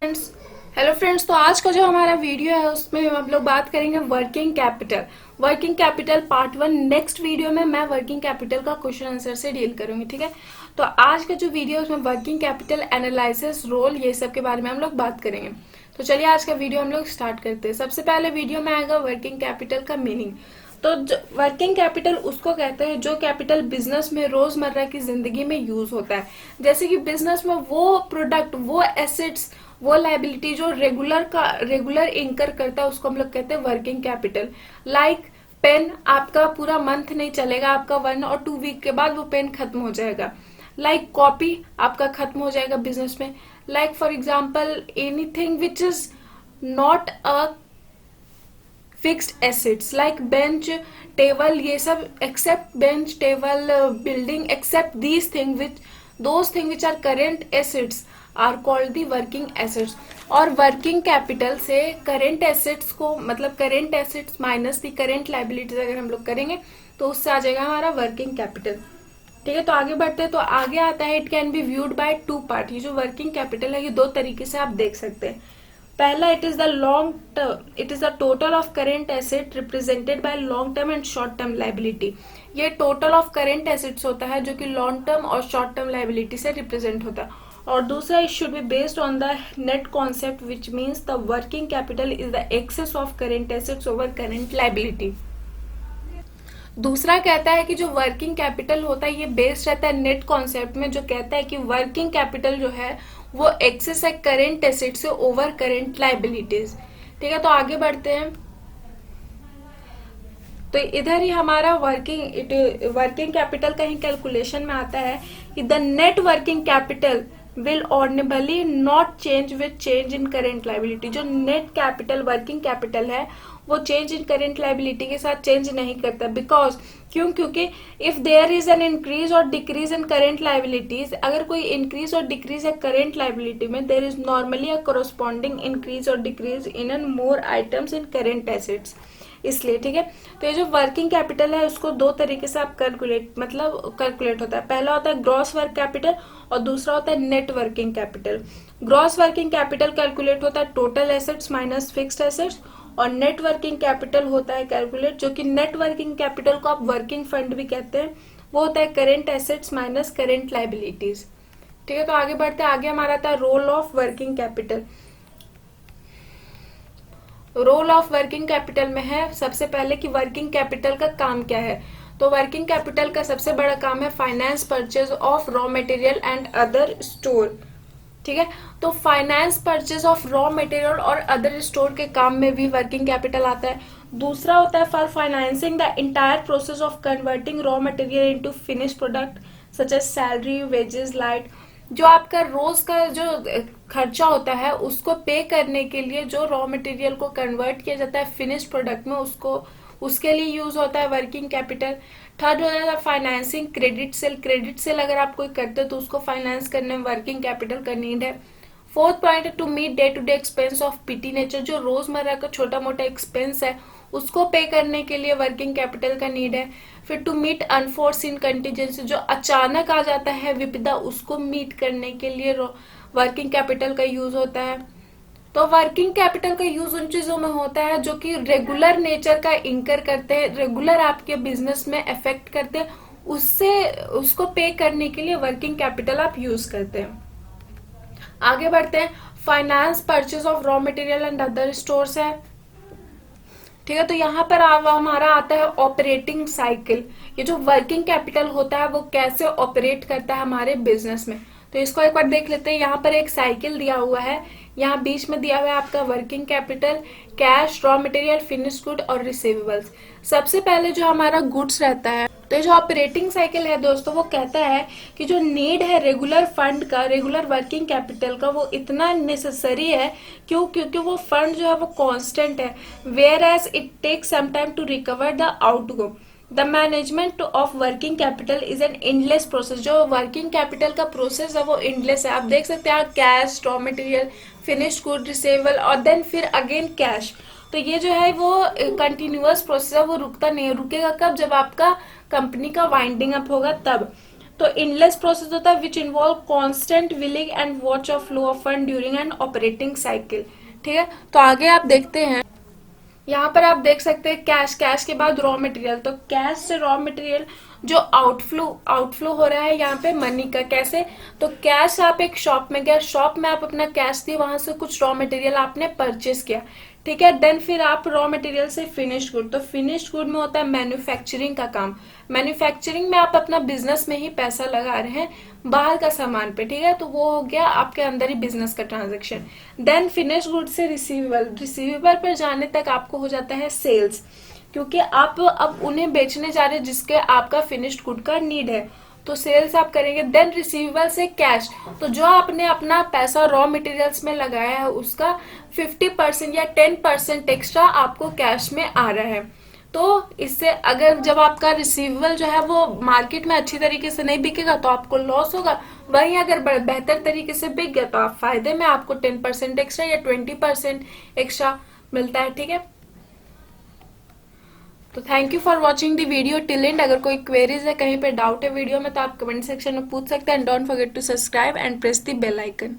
Friends, hello friends. तो आज का जो हमारा वीडियो है उसमें हम लोग बात करेंगे working capital part 1। Next video में मैं वर्किंग कैपिटल का क्वेश्चन आंसर से डील करूंगी, ठीक है। तो आज का जो वीडियो है उसमें वर्किंग कैपिटल एनालिसिस, रोल, ये सब के बारे में हम लोग बात करेंगे। तो चलिए आज का वीडियो हम लोग स्टार्ट करते हैं। सबसे पहले वीडियो में आएगा वर्किंग कैपिटल का मीनिंग। तो वर्किंग कैपिटल उसको कहते हैं जो कैपिटल बिजनेस में रोजमर्रा की जिंदगी में यूज होता है। जैसे कि बिजनेस में वो प्रोडक्ट, वो एसेट्स, वो लाइबिलिटी जो रेगुलर इंकर करता है उसको हम लोग कहते हैं वर्किंग कैपिटल। लाइक पेन, आपका पूरा मंथ नहीं चलेगा, आपका 1 और 2 वीक के बाद वो पेन खत्म हो जाएगा। लाइक कॉपी आपका खत्म हो जाएगा बिजनेस में। Like for example anything which is not a fixed assets like bench, table, ये सब except bench, table, building, except these thing which those things which are current assets are called the working assets। और working capital से current assets को, मतलब current assets minus दी current liabilities अगर हम लोग करेंगे तो उससे आ जाएगा हमारा वर्किंग कैपिटल, ठीक है। तो आगे बढ़ते हैं। तो आगे आता है it can be viewed by 2 part. ये जो वर्किंग कैपिटल है ये 2 तरीके से आप देख सकते हैं। पहला, it is the total of current asset represented by long term and short term liability. ये टोटल ऑफ करेंट एसेट्स होता है जो कि लॉन्ग टर्म और शॉर्ट टर्म लाइबिलिटी से रिप्रेजेंट होता है। और दूसरा, it should be based on the net concept which means the working capital is the excess of current assets over current liability. दूसरा कहता है कि जो वर्किंग कैपिटल होता है ये बेस्ड रहता है नेट कॉन्सेप्ट में, जो कहता है कि वर्किंग कैपिटल जो है वो एक्सेस है करेंट एसेट से ओवर करेंट लाइबिलिटीज, ठीक है। तो आगे बढ़ते हैं। तो इधर ही हमारा वर्किंग कैपिटल का ही कैलकुलेशन में आता है कि the net working capital will ordinarily not change with change in current liability. जो नेट कैपिटल वर्किंग कैपिटल है वो चेंज इन करेंट लाइबिलिटी के साथ चेंज नहीं करता। बिकॉज क्योंकि if there is an increase और डिक्रीज इन करेंट लाइबिलिटीज, अगर कोई इंक्रीज और डिक्रीज है करेंट लाइबिलिटी में, there is normally a corresponding increase और decrease in an more items in current assets, इसलिए, ठीक है। तो ये जो वर्किंग कैपिटल है उसको 2 तरीके से आप कैलकुलेट होता है। पहला होता है ग्रॉस वर्क कैपिटल और दूसरा होता है net working capital. Gross working capital calculate होता है total assets minus fixed assets, और नेट वर्किंग कैपिटल होता है कैलकुलेट, जो कि नेट वर्किंग कैपिटल को आप वर्किंग फंड भी कहते हैं, वो होता है current assets minus current liabilities, ठीक है। तो आगे बढ़ते हैं। आगे हमारा था role of working capital. Role of working capital में है सबसे पहले कि वर्किंग कैपिटल का काम क्या है। तो वर्किंग कैपिटल का सबसे बड़ा काम है finance purchase of raw material and other store, ठीक है। तो finance purchase of raw material और अदर स्टोर के काम में भी वर्किंग कैपिटल आता है। दूसरा होता है for financing the entire process of converting raw material into finish product such as salary, wages, light. जो आपका रोज का जो खर्चा होता है उसको पे करने के लिए जो रॉ मटेरियल को कन्वर्ट किया जाता है फिनिश प्रोडक्ट में, उसके लिए यूज होता है वर्किंग कैपिटल। थर्ड हो जाता है फाइनेंसिंग क्रेडिट सेल अगर आप कोई करते हो तो उसको फाइनेंस करने में वर्किंग कैपिटल का नीड है। फोर्थ पॉइंट है to meet day to day expense of petty nature, जो रोजमर्रा का छोटा मोटा एक्सपेंस है उसको पे करने के लिए वर्किंग कैपिटल का नीड है। फिर टू मीट अनफोर्सिन कंटीजेंसी, जो अचानक आ जाता है विपदा, उसको मीट करने के लिए वर्किंग कैपिटल का यूज होता है। तो वर्किंग कैपिटल का यूज उन चीजों में होता है जो कि रेगुलर नेचर का इंकर करते हैं, रेगुलर आपके बिजनेस में अफेक्ट करते हैं, उसको पे करने के लिए वर्किंग कैपिटल आप यूज करते हैं। आगे बढ़ते हैं। Finance purchase of raw material and other stores है, ठीक है। तो यहाँ पर हमारा आता है ऑपरेटिंग साइकिल। ये जो वर्किंग कैपिटल होता है वो कैसे ऑपरेट करता है हमारे बिजनेस में, तो इसको एक बार देख लेते हैं। यहाँ पर एक साइकिल दिया हुआ है, यहाँ बीच में दिया हुआ है आपका working capital, cash, raw material, finish good और रिसीवेबल्स। सबसे पहले जो हमारा गुड्स रहता है, तो ये जो ऑपरेटिंग साइकिल है दोस्तों वो कहता है कि जो नीड है रेगुलर फंड का, रेगुलर वर्किंग कैपिटल का, वो इतना नेसेसरी है क्योंकि वो फंड जो है वो कांस्टेंट है, whereas it takes some time to recover the outgo. The management of working capital is an endless process. जो वर्किंग कैपिटल का प्रोसेस है वो एंडलेस है। आप देख सकते हैं cash, raw material, finish good, receivable और देन फिर अगेन कैश। तो ये जो है वो कंटिन्यूअस प्रोसेस है, वो रुकता नहीं है। रुकेगा कब? जब आपका कंपनी का वाइंडिंग अप होगा तब। तो इनलेस प्रोसेस होता है which involve constant willing and watch of flow of fund during an operating cycle. ठीक है, तो आगे आप देखते हैं, यहाँ पर आप देख सकते हैं कैश, कैश के बाद रॉ मटेरियल। तो कैश से रॉ मटेरियल जो आउटफ्लो हो रहा है यहाँ पे मनी का, कैसे? तो कैश आप एक शॉप में गया, शॉप में आप अपना कैश दिए, वहां से कुछ रॉ मटेरियल आपने परचेस किया, ठीक है। देन फिर आप रॉ मटेरियल से फिनिश्ड गुड, तो फिनिश्ड गुड में होता है मैन्युफैक्चरिंग का काम। मैन्युफैक्चरिंग में आप अपना बिजनेस में ही पैसा लगा रहे हैं बाहर का सामान पे, ठीक है, तो वो हो गया आपके अंदर ही बिजनेस का ट्रांजेक्शन। देन फिनिश गुड से रिसीवेबल, रिसीवेबल पर जाने तक आपको हो जाता है सेल्स, क्योंकि आप अब उन्हें बेचने जा रहे हैं जिसके आपका फिनिश्ड गुड का नीड है, तो सेल्स आप करेंगे। देन रिसीवेबल से कैश, तो जो आपने अपना पैसा रॉ मटेरियल्स में लगाया है उसका 50% या 10% एक्स्ट्रा आपको कैश में आ रहा है। तो इससे अगर जब आपका रिसीवेबल जो है वो मार्केट में अच्छी तरीके से नहीं बिकेगा तो आपको लॉस होगा, वहीं अगर बेहतर तरीके से बिक गया तो आप फायदे में, आपको 10% एक्स्ट्रा या 20% एक्स्ट्रा मिलता है, ठीक है। तो thank you for watching the video till and. अगर कोई क्वेरीज है, कहीं पे डाउट है वीडियो में, तो आप कमेंट सेक्शन में पूछ सकते हैं। And don't forget to subscribe and press the bell icon.